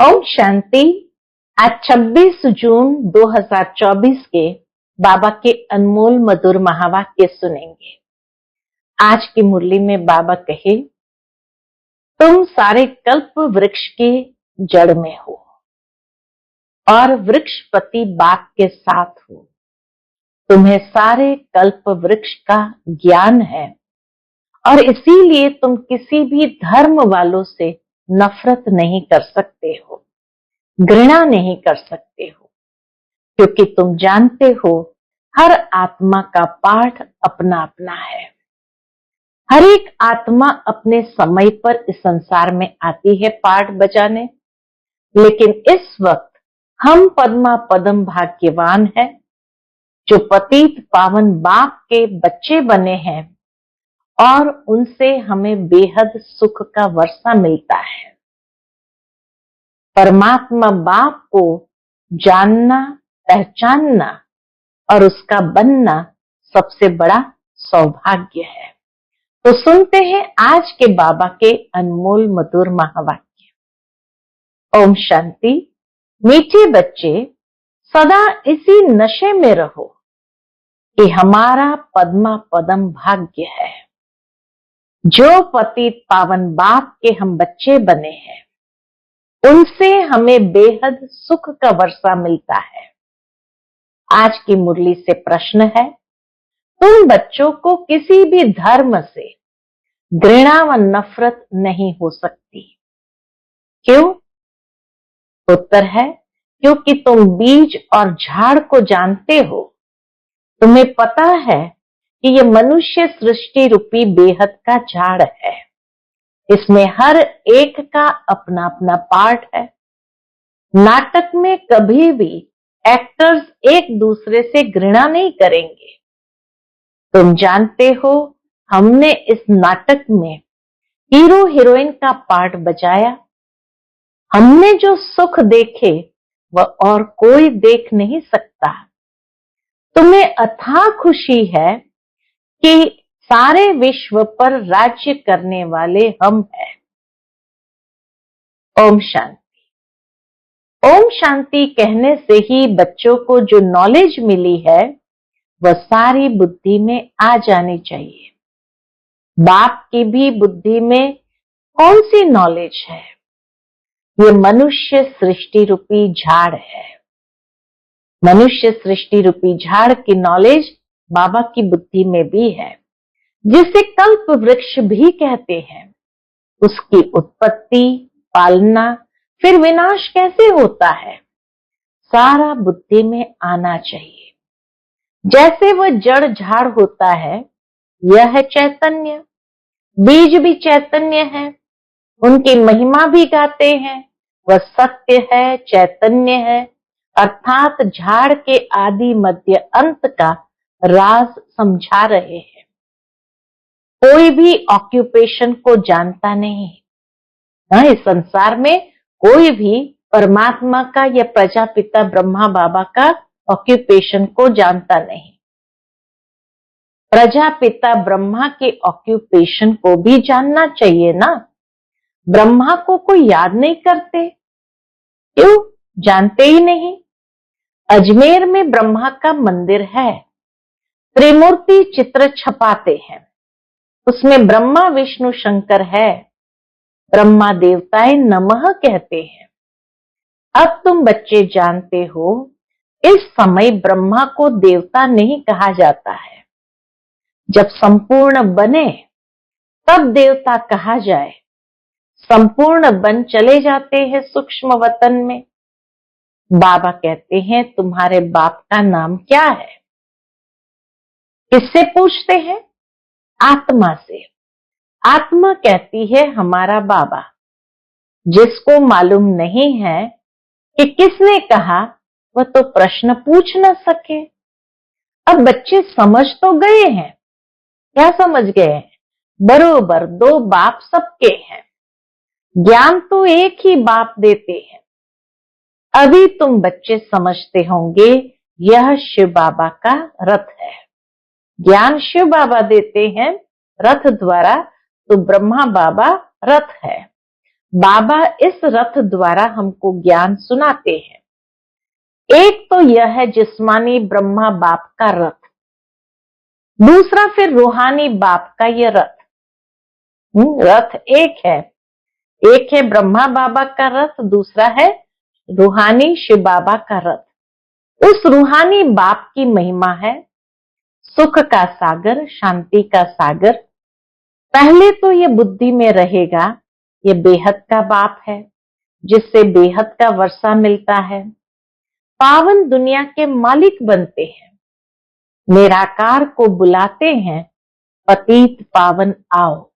ओम शांति। आज 26 जून 2024 के बाबा के अनमोल मधुर महावाक्य सुनेंगे। आज की मुरली में बाबा कहे, तुम सारे कल्प वृक्ष के जड़ में हो और वृक्षपति बाप के साथ हो। तुम्हें सारे कल्प वृक्ष का ज्ञान है और इसीलिए तुम किसी भी धर्म वालों से नफरत नहीं कर सकते हो, घृणा नहीं कर सकते हो, क्योंकि तुम जानते हो हर आत्मा का पाठ अपना अपना है। हर एक आत्मा अपने समय पर इस संसार में आती है पाठ बजाने, लेकिन इस वक्त हम पद्मा पदम भाग्यवान हैं जो पतित पावन बाप के बच्चे बने हैं और उनसे हमें बेहद सुख का वर्षा मिलता है। परमात्मा बाप को जानना, पहचानना और उसका बनना सबसे बड़ा सौभाग्य है। तो सुनते हैं आज के बाबा के अनमोल मधुर महावाक्य। ओम शांति। मीठे बच्चे, सदा इसी नशे में रहो कि हमारा पद्मा पदम भाग्य है। जो पतित पावन बाप के हम बच्चे बने हैं, उनसे हमें बेहद सुख का वर्षा मिलता है। आज की मुरली से प्रश्न है, तुम बच्चों को किसी भी धर्म से घृणा व नफरत नहीं हो सकती। क्यों? उत्तर है, क्योंकि तुम बीज और झाड़ को जानते हो। तुम्हें पता है कि ये मनुष्य सृष्टि रूपी बेहद का झाड़ है। इसमें हर एक का अपना अपना पार्ट है। नाटक में कभी भी एक्टर्स एक दूसरे से घृणा नहीं करेंगे। तुम जानते हो, हमने इस नाटक में हीरो हीरोइन का पार्ट बजाया। हमने जो सुख देखे वह और कोई देख नहीं सकता। तुम्हें अथाह खुशी है कि सारे विश्व पर राज्य करने वाले हम हैं। ओम शांति। ओम शांति कहने से ही बच्चों को जो नॉलेज मिली है वह सारी बुद्धि में आ जानी चाहिए। बाप की भी बुद्धि में कौन सी नॉलेज है? ये मनुष्य सृष्टि रूपी झाड़ है। मनुष्य सृष्टि रूपी झाड़ की नॉलेज बाबा की बुद्धि में भी है, जिसे कल्प वृक्ष भी कहते हैं। उसकी उत्पत्ति, पालना, फिर विनाश कैसे होता है, सारा बुद्धि में आना चाहिए। जैसे वह जड़ झाड़ होता है, यह है चैतन्य। बीज भी चैतन्य है, उनकी महिमा भी गाते हैं। वह सत्य है, चैतन्य है, अर्थात झाड़ के आदि मध्य अंत का राज समझा रहे हैं। कोई भी ऑक्यूपेशन को जानता नहीं। इस संसार में कोई भी परमात्मा का या प्रजापिता ब्रह्मा बाबा का ऑक्यूपेशन को जानता नहीं। प्रजापिता ब्रह्मा के ऑक्यूपेशन को भी जानना चाहिए ना। ब्रह्मा को कोई याद नहीं करते, क्यों? जानते ही नहीं। अजमेर में ब्रह्मा का मंदिर है। त्रिमूर्ति चित्र छपाते हैं, उसमें ब्रह्मा विष्णु शंकर है। ब्रह्मा देवताएं नमः कहते हैं। अब तुम बच्चे जानते हो, इस समय ब्रह्मा को देवता नहीं कहा जाता है। जब संपूर्ण बने तब देवता कहा जाए। संपूर्ण बन चले जाते हैं सूक्ष्म वतन में। बाबा कहते हैं, तुम्हारे बाप का नाम क्या है? किससे पूछते हैं? आत्मा से। आत्मा कहती है हमारा बाबा। जिसको मालूम नहीं है कि किसने कहा, वह तो प्रश्न पूछ न सके। अब बच्चे समझ तो गए हैं। क्या समझ गए हैं? बरोबर दो बाप सबके हैं। ज्ञान तो एक ही बाप देते हैं। अभी तुम बच्चे समझते होंगे, यह शिव बाबा का रथ है। ज्ञान शिव बाबा देते हैं रथ द्वारा, तो ब्रह्मा बाबा रथ है। बाबा इस रथ द्वारा हमको ज्ञान सुनाते हैं। एक तो यह है जिस्मानी ब्रह्मा बाप का रथ, दूसरा फिर रूहानी बाप का यह रथ। रथ एक है ब्रह्मा बाबा का रथ, दूसरा है रूहानी शिव बाबा का रथ। उस रूहानी बाप की महिमा है सुख का सागर, शांति का सागर। पहले तो ये बुद्धि में रहेगा, ये बेहद का बाप है जिससे बेहद का वर्षा मिलता है। पावन दुनिया के मालिक बनते हैं, निराकार को बुलाते हैं, पतित पावन आओ।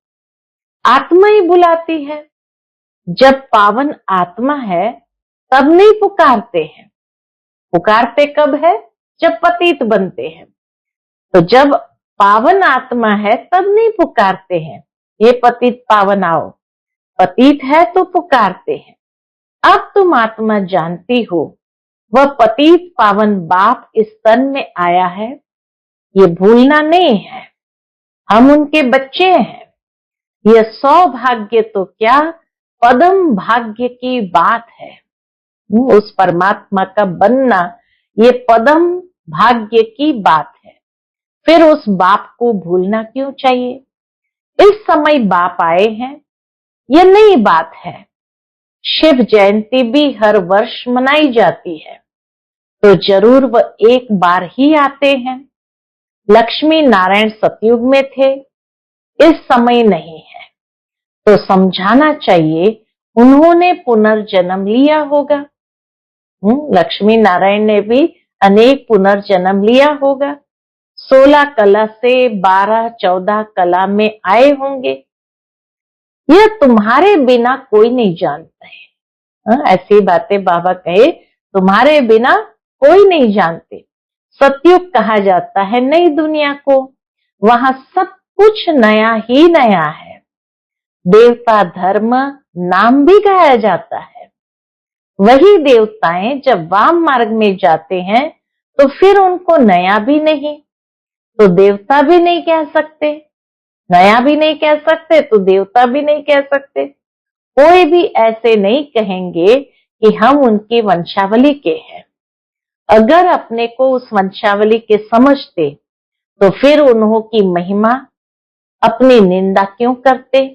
आत्मा ही बुलाती है। जब पावन आत्मा है तब नहीं पुकारते हैं। पुकारते कब है? जब पतित बनते हैं। तो जब पावन आत्मा है तब नहीं पुकारते हैं, ये पतित पावन आओ। पतित है तो पुकारते हैं। अब तुम आत्मा जानती हो वह पतित पावन बाप इस तन में आया है, ये भूलना नहीं है। हम उनके बच्चे हैं। यह सौभाग्य तो क्या, पदम भाग्य की बात है। उस परमात्मा का बनना ये पदम भाग्य की बात है। फिर उस बाप को भूलना क्यों चाहिए? इस समय बाप आए हैं, यह नई बात है। शिव जयंती भी हर वर्ष मनाई जाती है, तो जरूर वह एक बार ही आते हैं। लक्ष्मी नारायण सतयुग में थे, इस समय नहीं है, तो समझाना चाहिए उन्होंने पुनर्जन्म लिया होगा। लक्ष्मी नारायण ने भी अनेक पुनर्जन्म लिया होगा। 16 कला से 12-14 कला में आए होंगे। यह तुम्हारे बिना कोई नहीं जानता है। ऐसी बातें बाबा कहे, तुम्हारे बिना कोई नहीं जानते। सतयुग कहा जाता है नई दुनिया को, वहां सब कुछ नया ही नया है। देवता धर्म नाम भी गाया जाता है। वही देवताएं जब वाम मार्ग में जाते हैं तो फिर उनको नया भी नहीं, तो देवता भी नहीं कह सकते, नया भी नहीं कह सकते तो देवता भी नहीं कह सकते। कोई भी ऐसे नहीं कहेंगे कि हम उनकी वंशावली के हैं। अगर अपने को उस वंशावली के समझते तो फिर उन्हों की महिमा अपनी निंदा क्यों करते?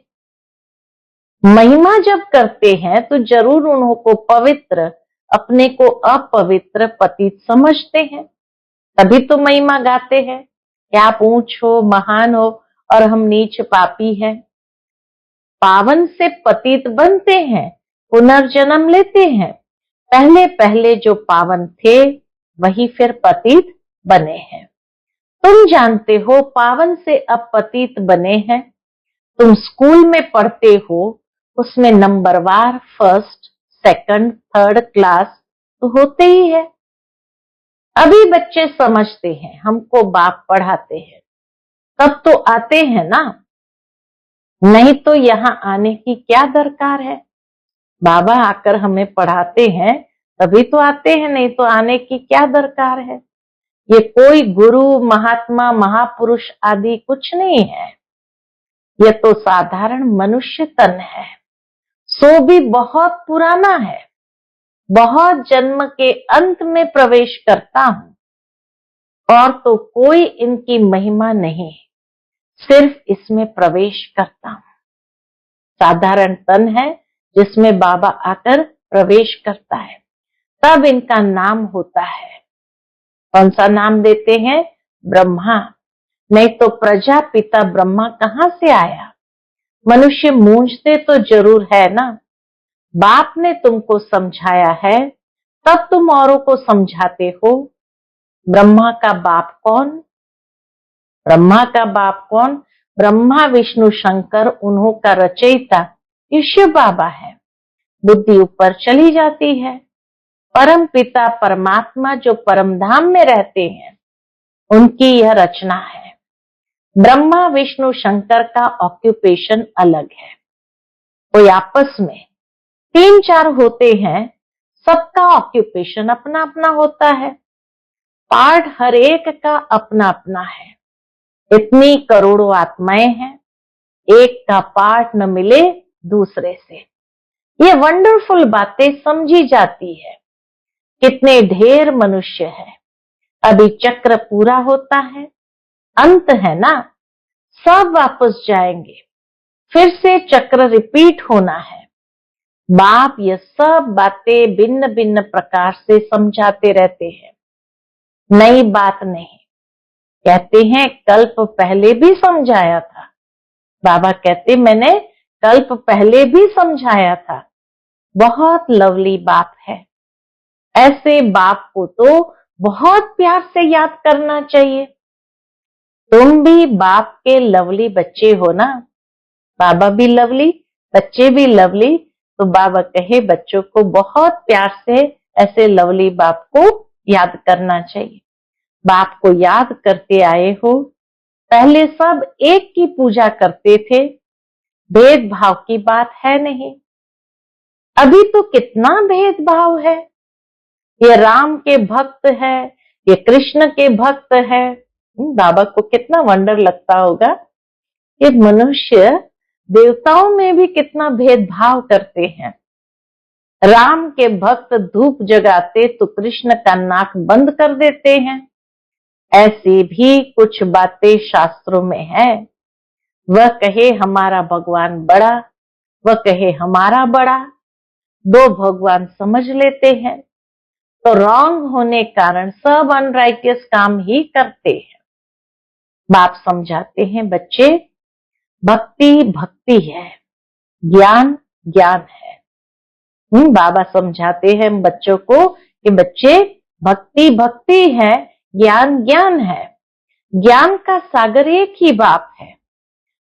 महिमा जब करते हैं तो जरूर उन्हों को पवित्र, अपने को अपवित्र पतित समझते हैं, तभी तो महिमा गाते हैं कि आप ऊंच हो, महान हो और हम नीच पापी हैं। पावन से पतित बनते हैं, पुनर्जन्म लेते हैं। पहले पहले जो पावन थे वही फिर पतित बने हैं। तुम जानते हो पावन से अब पतित बने हैं। तुम स्कूल में पढ़ते हो, उसमें नंबरवार फर्स्ट, सेकंड, थर्ड क्लास तो होते ही है। अभी बच्चे समझते हैं, हमको बाप पढ़ाते हैं, तब तो आते हैं ना, नहीं तो यहाँ आने की क्या दरकार है। बाबा आकर हमें पढ़ाते हैं तभी तो आते हैं, नहीं तो आने की क्या दरकार है। ये कोई गुरु, महात्मा, महापुरुष आदि कुछ नहीं है, ये तो साधारण मनुष्य तन है। सो भी बहुत पुराना है, बहुत जन्म के अंत में प्रवेश करता हूं और तो कोई इनकी महिमा नहीं, सिर्फ इसमें प्रवेश करता हूं। साधारण तन है जिसमें बाबा आकर प्रवेश करता है, तब इनका नाम होता है। कौन सा नाम देते हैं? ब्रह्मा। नहीं तो प्रजापिता ब्रह्मा कहां से आया? मनुष्य मूंझते तो जरूर है ना। बाप ने तुमको समझाया है तब तुम औरों को समझाते हो। ब्रह्मा का बाप कौन? ब्रह्मा का बाप कौन? ब्रह्मा विष्णु शंकर, उन्हों का रचयिता शिव बाबा है। बुद्धि ऊपर चली जाती है। परम पिता परमात्मा जो परम धाम में रहते हैं, उनकी यह रचना है। ब्रह्मा विष्णु शंकर का ऑक्यूपेशन अलग है। कोई आपस में 3-4 होते हैं, सबका ऑक्यूपेशन अपना अपना होता है। पार्ट हर एक का अपना अपना है। इतनी करोड़ों आत्माएं हैं, एक का पार्ट न मिले दूसरे से। ये वंडरफुल बातें समझी जाती है। कितने ढेर मनुष्य है, अभी चक्र पूरा होता है, अंत है ना, सब वापस जाएंगे, फिर से चक्र रिपीट होना है। बाप ये सब बातें भिन्न भिन्न प्रकार से समझाते रहते हैं, नई बात नहीं। कहते हैं कल्प पहले भी समझाया था। बाबा कहते मैंने कल्प पहले भी समझाया था। बहुत लवली बात है। ऐसे बाप को तो बहुत प्यार से याद करना चाहिए। तुम भी बाप के लवली बच्चे हो ना, बाबा भी लवली, बच्चे भी लवली, तो बाबा कहे बच्चों को बहुत प्यार से ऐसे लवली बाप को याद करना चाहिए। बाप को याद करते आए हो। पहले सब एक की पूजा करते थे, भेदभाव की बात है नहीं। अभी तो कितना भेदभाव है। ये राम के भक्त है, ये कृष्ण के भक्त है। बाबा को कितना वंडर लगता होगा। ये मनुष्य देवताओं में भी कितना भेदभाव करते हैं। राम के भक्त धूप जगाते तो कृष्ण का नाक बंद कर देते हैं। ऐसी भी कुछ बातें शास्त्रों में है। वह कहे हमारा भगवान बड़ा, वह कहे हमारा बड़ा, दो भगवान समझ लेते हैं, तो रॉन्ग होने कारण सब अनराइटियस काम ही करते हैं। बाप समझाते हैं बच्चे, भक्ति भक्ति है, ज्ञान ज्ञान है। बाबा समझाते हैं बच्चों को कि बच्चे भक्ति भक्ति है, ज्ञान ज्ञान है। ज्ञान का सागर एक ही बाप है,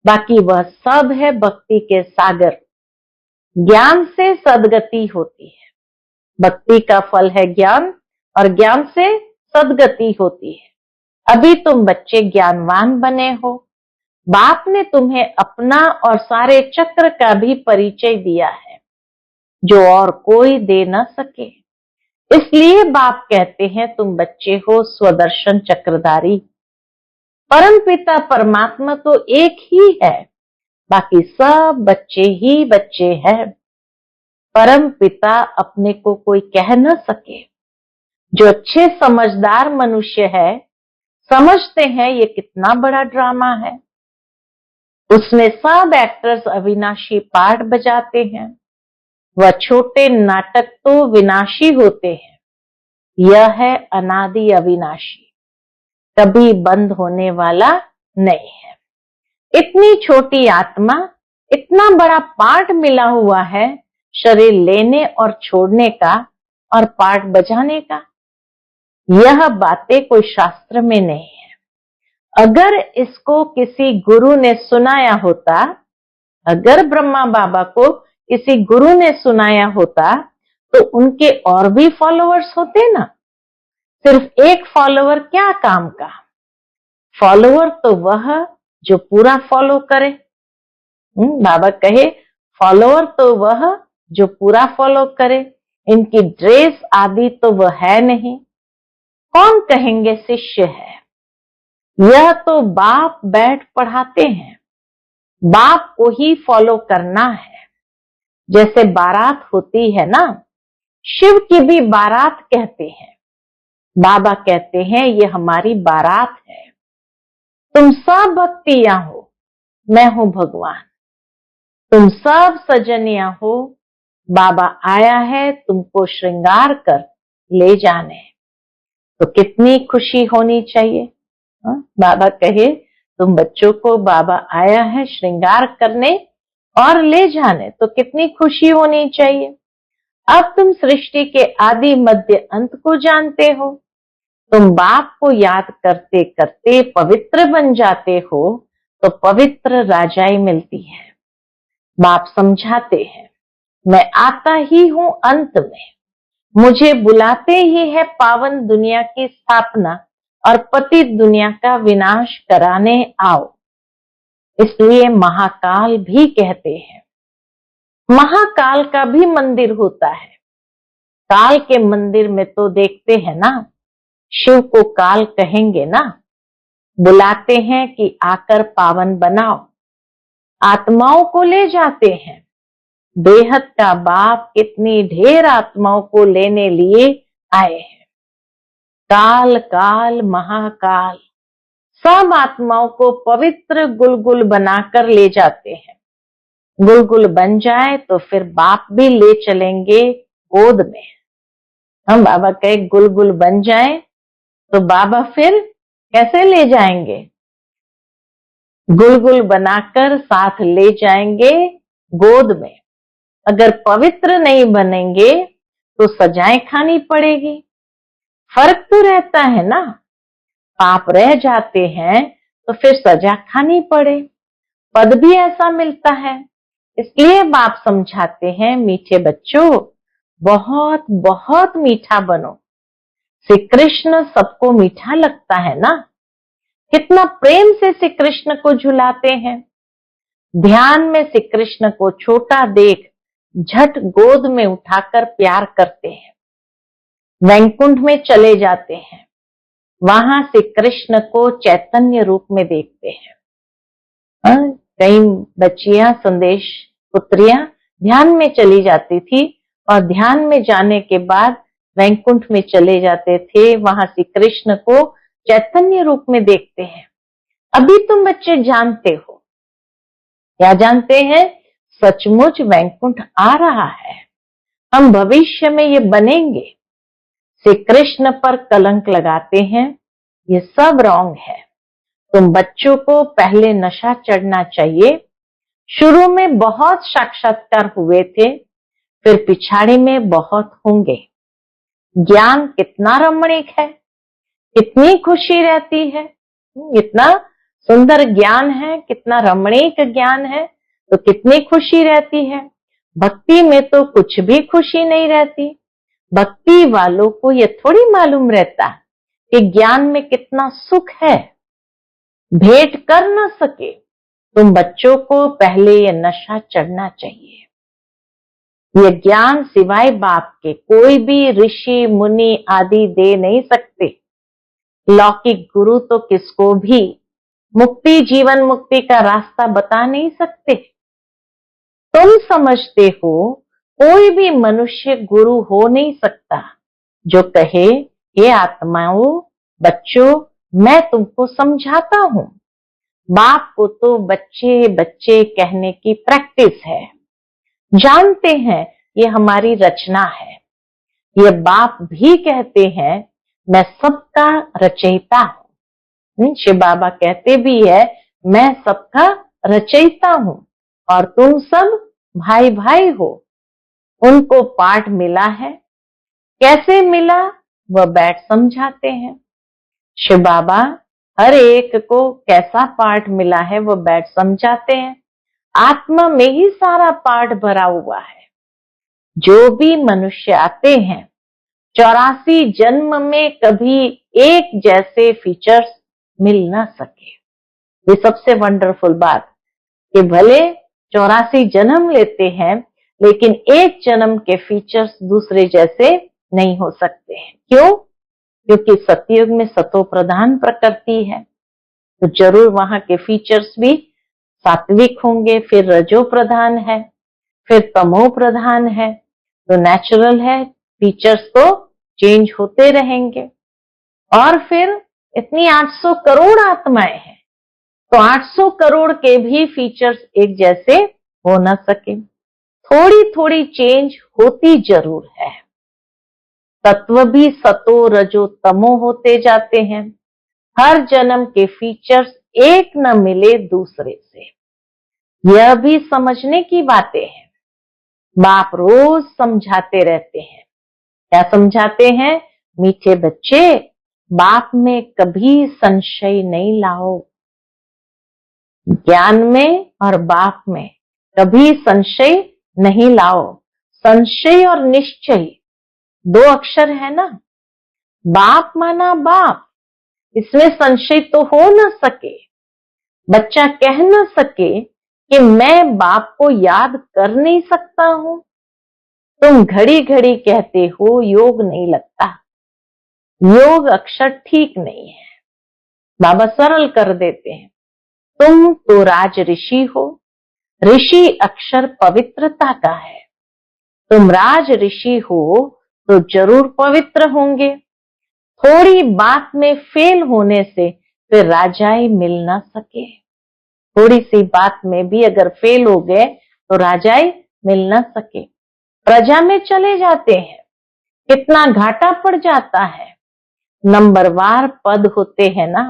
बाकी वह सब है भक्ति के सागर। ज्ञान से सदगति होती है, भक्ति का फल है ज्ञान, और ज्ञान से सदगति होती है। अभी तुम बच्चे ज्ञानवान बने हो। बाप ने तुम्हें अपना और सारे चक्र का भी परिचय दिया है, जो और कोई दे न सके। इसलिए बाप कहते हैं तुम बच्चे हो स्वदर्शन चक्रधारी। परम पिता परमात्मा तो एक ही है, बाकी सब बच्चे ही बच्चे हैं। परम पिता अपने को कोई कह न सके। जो अच्छे समझदार मनुष्य है, समझते हैं ये कितना बड़ा ड्रामा है। उसमें सब एक्टर्स अविनाशी पार्ट बजाते हैं। वह छोटे नाटक तो विनाशी होते हैं। यह है अनादि अविनाशी, कभी बंद होने वाला नहीं है। इतनी छोटी आत्मा, इतना बड़ा पार्ट मिला हुआ है शरीर लेने और छोड़ने का और पार्ट बजाने का। यह बातें कोई शास्त्र में नहीं है। अगर इसको किसी गुरु ने सुनाया होता, अगर ब्रह्मा बाबा को किसी गुरु ने सुनाया होता, तो उनके और भी फॉलोअर्स होते ना। सिर्फ एक फॉलोअर क्या काम का। फॉलोअर तो वह जो पूरा फॉलो करे। बाबा कहे फॉलोअर तो वह जो पूरा फॉलो करे। इनकी ड्रेस आदि तो वह है नहीं, कौन कहेंगे शिष्य है। यह तो बाप बैठ पढ़ाते हैं, बाप को ही फॉलो करना है। जैसे बारात होती है ना, शिव की भी बारात कहते हैं। बाबा कहते हैं ये हमारी बारात है। तुम सब भक्तियां हो, मैं हूं भगवान। तुम सब सजनियां हो, बाबा आया है तुमको श्रृंगार कर ले जाने। तो कितनी खुशी होनी चाहिए। बाबा कहे तुम बच्चों को बाबा आया है श्रृंगार करने और ले जाने, तो कितनी खुशी होनी चाहिए। अब तुम सृष्टि के आदि मध्य अंत को जानते हो। तुम बाप को याद करते करते पवित्र बन जाते हो, तो पवित्र राजाई मिलती है। बाप समझाते हैं मैं आता ही हूं अंत में, मुझे बुलाते ही है पावन दुनिया की स्थापना और पतित दुनिया का विनाश कराने आओ। इसलिए महाकाल भी कहते हैं। महाकाल का भी मंदिर होता है। काल के मंदिर में तो देखते हैं ना, शिव को काल कहेंगे ना, बुलाते हैं कि आकर पावन बनाओ, आत्माओं को ले जाते हैं। बेहद का बाप कितनी ढेर आत्माओं को लेने लिए आए हैं। काल काल महाकाल सब आत्माओं को पवित्र गुलगुल बनाकर ले जाते हैं। गुलगुल बन जाए तो फिर बाप भी ले चलेंगे गोद में। हम बाबा कहे गुलगुल बन जाए तो बाबा फिर कैसे ले जाएंगे? गुलगुल बनाकर साथ ले जाएंगे गोद में। अगर पवित्र नहीं बनेंगे तो सजाएं खानी पड़ेगी। फर्क तो रहता है ना, पाप रह जाते हैं तो फिर सजा खानी पड़े, पद भी ऐसा मिलता है। इसलिए बाप समझाते हैं, मीठे बच्चों बहुत बहुत मीठा बनो। श्री कृष्ण सबको मीठा लगता है ना, कितना प्रेम से श्री कृष्ण को झुलाते हैं। ध्यान में श्री कृष्ण को छोटा देख झट गोद में उठाकर प्यार करते हैं। वैकुंठ में चले जाते हैं, वहां श्री कृष्ण को चैतन्य रूप में देखते हैं। कई बच्चियां संदेश पुत्रियां ध्यान में चली जाती थी और ध्यान में जाने के बाद वैकुंठ में चले जाते थे, वहां श्री कृष्ण को चैतन्य रूप में देखते हैं। अभी तुम बच्चे जानते हो, क्या जानते हैं? सचमुच वैकुंठ आ रहा है, हम भविष्य में ये बनेंगे। श्री कृष्ण पर कलंक लगाते हैं, ये सब रॉन्ग है। तुम बच्चों को पहले नशा चढ़ना चाहिए। शुरू में बहुत साक्षात्कार हुए थे, फिर पिछाड़ी में बहुत होंगे। ज्ञान कितना रमणीक है, कितनी खुशी रहती है। इतना सुंदर ज्ञान है, कितना रमणीक ज्ञान है, तो कितनी खुशी रहती है। भक्ति में तो कुछ भी खुशी नहीं रहती। भक्ति वालों को ये थोड़ी मालूम रहता कि ज्ञान में कितना सुख है। भेंट कर न सके, तुम बच्चों को पहले ये नशा चढ़ना चाहिए। ये ज्ञान सिवाय बाप के कोई भी ऋषि मुनि आदि दे नहीं सकते। लौकिक गुरु तो किसको भी मुक्ति, जीवन मुक्ति का रास्ता बता नहीं सकते। तुम समझते हो कोई भी मनुष्य गुरु हो नहीं सकता जो कहे ये आत्माओं बच्चों मैं तुमको समझाता हूं। बाप को तो बच्चे बच्चे कहने की प्रैक्टिस है। जानते हैं ये हमारी रचना है। ये बाप भी कहते हैं मैं सबका रचयिता हूं। शिव बाबा कहते भी है मैं सबका रचयिता हूं और तुम सब भाई भाई हो। उनको पाठ मिला है, कैसे मिला वह बैठ समझाते हैं। शिव बाबा हर एक को कैसा पाठ मिला है वो बैठ समझाते हैं। आत्मा में ही सारा पाठ भरा हुआ है। जो भी मनुष्य आते हैं 84 जन्म में कभी एक जैसे फीचर्स मिल ना सके। ये सबसे वंडरफुल बात कि भले 84 जन्म लेते हैं लेकिन एक जन्म के फीचर्स दूसरे जैसे नहीं हो सकते हैं। क्यों? क्योंकि सतयुग में सतो प्रधान प्रकृति है, तो जरूर वहां के फीचर्स भी सात्विक होंगे। फिर रजो प्रधान है, फिर तमो प्रधान है, तो नेचुरल है फीचर्स तो चेंज होते रहेंगे। और फिर इतनी 800 करोड़ आत्माएं हैं, तो 800 करोड़ के भी फीचर्स एक जैसे हो न सके। थोड़ी थोड़ी चेंज होती जरूर है। तत्व भी सतो रजो तमो होते जाते हैं। हर जन्म के फीचर्स एक न मिले दूसरे से, यह भी समझने की बातें हैं। बाप रोज समझाते रहते हैं। क्या समझाते हैं? मीठे बच्चे बाप में कभी संशय नहीं लाओ। ज्ञान में और बाप में कभी संशय नहीं लाओ। संशय और निश्चय 2 अक्षर है ना। बाप माना बाप, इसमें संशय तो हो न सके। बच्चा कह न सके कि मैं बाप को याद कर नहीं सकता हूं। तुम घड़ी घड़ी कहते हो योग नहीं लगता। योग अक्षर ठीक नहीं है। बाबा सरल कर देते हैं। तुम तो राज ऋषि हो, ऋषि अक्षर पवित्रता का है। तुम राज ऋषि हो तो जरूर पवित्र होंगे। थोड़ी बात में फेल होने से फिर राजाई मिल ना सके। थोड़ी सी बात में भी अगर फेल हो गए तो राजाई मिल ना सके। प्रजा में चले जाते हैं, कितना घाटा पड़ जाता है। नंबरवार पद होते हैं ना,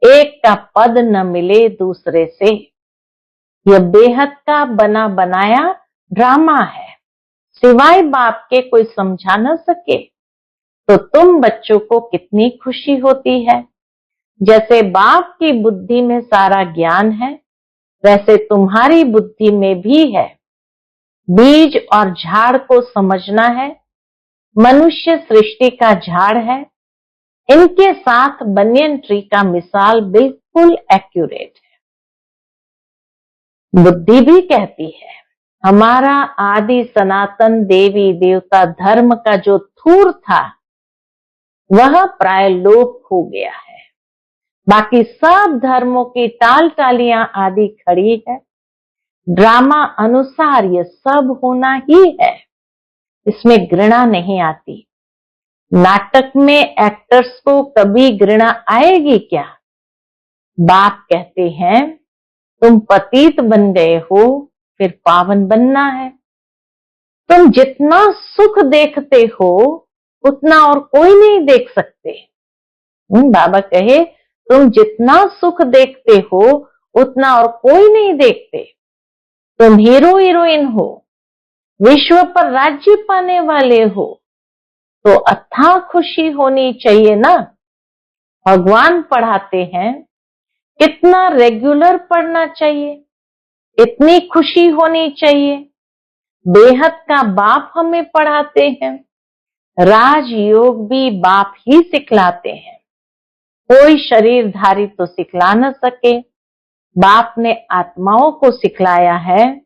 एक का पद न मिले दूसरे से। यह बेहद का बना बनाया ड्रामा है। सिवाय बाप के कोई समझा न सके तो तुम बच्चों को कितनी खुशी होती है। जैसे बाप की बुद्धि में सारा ज्ञान है, वैसे तुम्हारी बुद्धि में भी है। बीज और झाड़ को समझना है। मनुष्य सृष्टि का झाड़ है। इनके साथ बनियन ट्री का मिसाल बिल्कुल एक्यूरेट है। बुद्धि भी कहती है हमारा आदि सनातन देवी देवता धर्म का जो थूर था वह प्राय लोप हो गया है। बाकी सब धर्मों की टाल टालियां आदि खड़ी है। ड्रामा अनुसार ये सब होना ही है, इसमें घृणा नहीं आती। नाटक में एक्टर्स को कभी घृणा आएगी क्या? बाप कहते हैं तुम पतित बन गए हो, फिर पावन बनना है। तुम जितना सुख देखते हो उतना और कोई नहीं देख सकते। बाबा कहे तुम जितना सुख देखते हो उतना और कोई नहीं देखते। तुम हीरो हीरोइन हो, विश्व पर राज्य पाने वाले हो, तो अथाह खुशी होनी चाहिए ना। भगवान पढ़ाते हैं, कितना रेगुलर पढ़ना चाहिए, इतनी खुशी होनी चाहिए। बेहद का बाप हमें पढ़ाते हैं। राजयोग भी बाप ही सिखलाते हैं। कोई शरीरधारी तो सिखला न सके। बाप ने आत्माओं को सिखलाया है,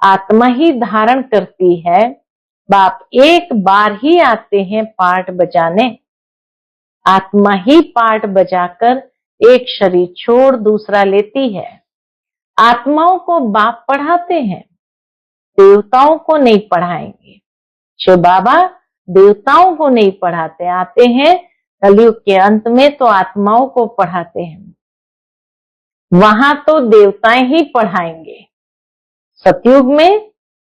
आत्मा ही धारण करती है। बाप एक बार ही आते हैं पार्ट बजाने। आत्मा ही पार्ट बजाकर एक शरीर छोड़ दूसरा लेती है। आत्माओं को बाप पढ़ाते हैं, देवताओं को नहीं पढ़ाएंगे। शिव बाबा देवताओं को नहीं पढ़ाते, आते हैं कलयुग के अंत में तो आत्माओं को पढ़ाते हैं। वहां तो देवताएं ही पढ़ाएंगे। सतयुग में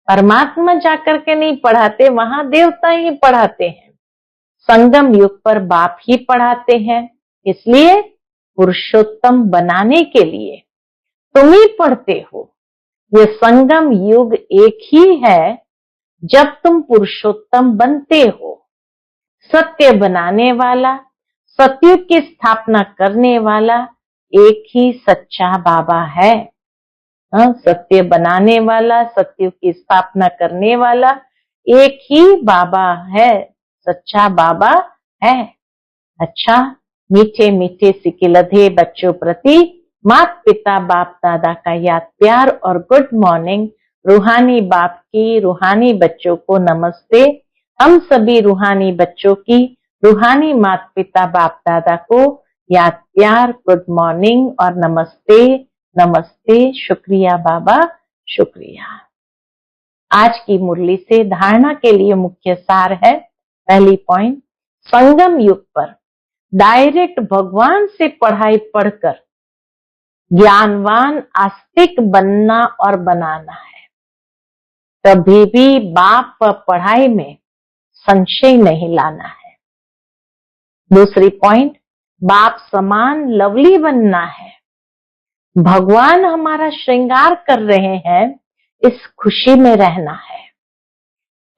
परमात्मा जाकर के नहीं पढ़ाते, वहां देवता ही पढ़ाते हैं। संगम युग पर बाप ही पढ़ाते हैं। इसलिए पुरुषोत्तम बनाने के लिए तुम ही पढ़ते हो। ये संगम युग एक ही है जब तुम पुरुषोत्तम बनते हो। सत्य बनाने वाला, सतयुग की स्थापना करने वाला एक ही सच्चा बाबा है। सत्य बनाने वाला, सतयुग की स्थापना करने वाला एक ही बाबा है, सच्चा बाबा है। अच्छा, मीठे मीठे सिकिलधे बच्चों प्रति माता पिता बाप दादा का याद प्यार और गुड मॉर्निंग। रूहानी बाप की रूहानी बच्चों को नमस्ते। हम सभी रूहानी बच्चों की रूहानी माता पिता बाप दादा को याद प्यार, गुड मॉर्निंग और नमस्ते नमस्ते। शुक्रिया बाबा, शुक्रिया। आज की मुरली से धारणा के लिए मुख्य सार है। पहली पॉइंट, संगम युग पर डायरेक्ट भगवान से पढ़ाई पढ़कर ज्ञानवान आस्तिक बनना और बनाना है। कभी भी बाप व पढ़ाई में संशय नहीं लाना है। दूसरी पॉइंट, बाप समान लवली बनना है। भगवान हमारा श्रृंगार कर रहे हैं, इस खुशी में रहना है।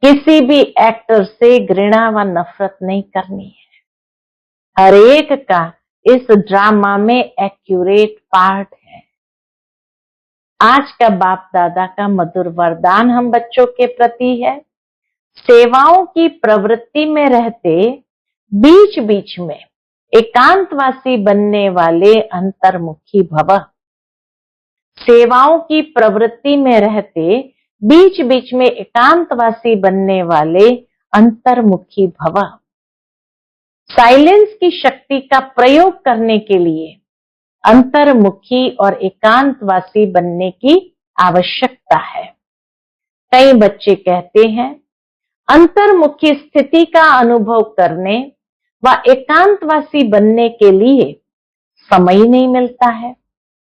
किसी भी एक्टर से घृणा व नफरत नहीं करनी है। हर एक का इस ड्रामा में एक्यूरेट पार्ट है। आज का बाप दादा का मधुर वरदान हम बच्चों के प्रति है। सेवाओं की प्रवृत्ति में रहते बीच बीच में एकांतवासी बनने वाले अंतर्मुखी भव। सेवाओं की प्रवृत्ति में रहते बीच बीच में एकांतवासी बनने वाले अंतर्मुखी भव। साइलेंस की शक्ति का प्रयोग करने के लिए अंतर्मुखी और एकांतवासी बनने की आवश्यकता है। कई बच्चे कहते हैं अंतर्मुखी स्थिति का अनुभव करने व एकांतवासी बनने के लिए समय नहीं मिलता है।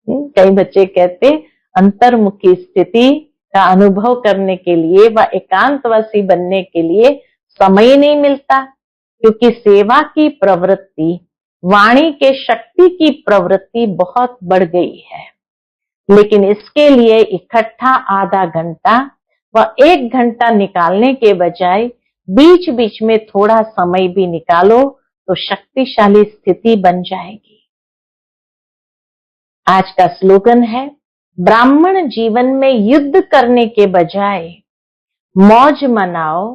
कई बच्चे कहते अंतर्मुखी स्थिति का अनुभव करने के लिए व एकांतवासी बनने के लिए समय नहीं मिलता, क्योंकि सेवा की प्रवृत्ति, वाणी के शक्ति की प्रवृत्ति बहुत बढ़ गई है। लेकिन इसके लिए इकट्ठा आधा घंटा व 1 घंटा निकालने के बजाय बीच बीच में थोड़ा समय भी निकालो तो शक्तिशाली स्थिति बन जाएगी। आज का स्लोगन है, ब्राह्मण जीवन में युद्ध करने के बजाय मौज मनाओ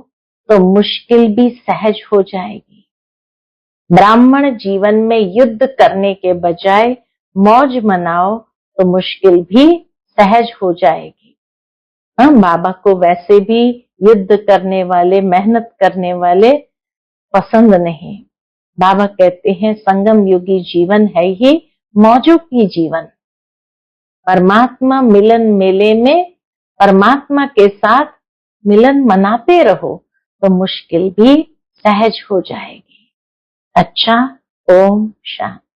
तो मुश्किल भी सहज हो जाएगी। ब्राह्मण जीवन में युद्ध करने के बजाय मौज मनाओ तो मुश्किल भी सहज हो जाएगी। बाबा को वैसे भी युद्ध करने वाले, मेहनत करने वाले पसंद नहीं। बाबा कहते हैं संगम युगी जीवन है ही मौजों की जीवन। परमात्मा मिलन मेले में परमात्मा के साथ मिलन मनाते रहो तो मुश्किल भी सहज हो जाएगी। अच्छा, ओम शांति।